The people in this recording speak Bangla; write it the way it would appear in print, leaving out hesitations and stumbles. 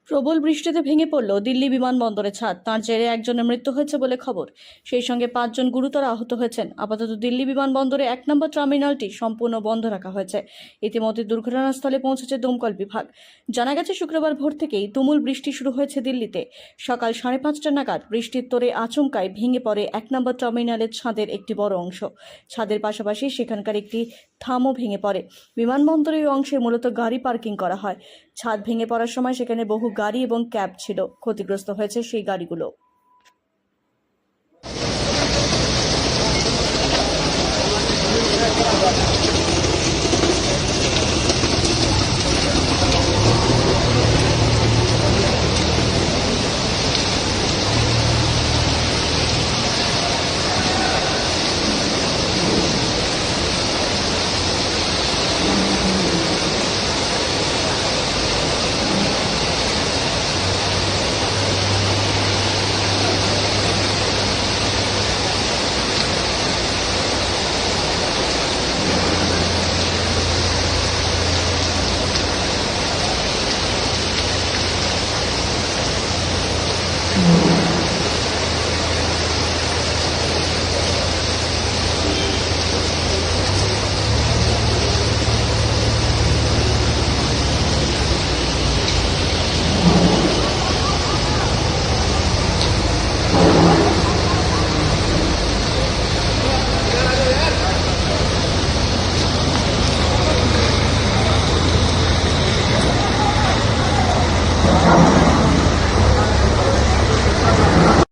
প্রবল বৃষ্টিতে ভেঙে পড়ল দিল্লি বিমানবন্দরের ছাদ। তার জেরে একজনের মৃত্যু হয়েছে বলে খবর। সেই সঙ্গে 5 জন গুরুতর আহত হয়েছেন। আপাতত দিল্লি বিমানবন্দরে 1 নম্বর টার্মিনালটি সম্পূর্ণ বন্ধ রাখা হয়েছে। ইতিমধ্যে দুর্ঘটনাস্থলে পৌঁছেছে দমকল বিভাগ। জানা গেছে শুক্রবার ভোর থেকেই তুমুল বৃষ্টি শুরু হয়েছে দিল্লিতে। সকাল 5:30 নাগাদ বৃষ্টির তোড়ে আচমকায় ভেঙে পড়ে 1 নম্বর টার্মিনালের ছাদের একটি বড় অংশ। ছাদের পাশাপাশি সেখানকার একটি থামও ভেঙে পড়ে। বিমানবন্দরের অংশে মূলত গাড়ি পার্কিং করা হয়। ছাদ ভেঙে পড়ার সময় সেখানে বহু গাড়ি এবং ক্যাব ছিল। ক্ষতিগ্রস্ত হয়েছে সেই গাড়িগুলো।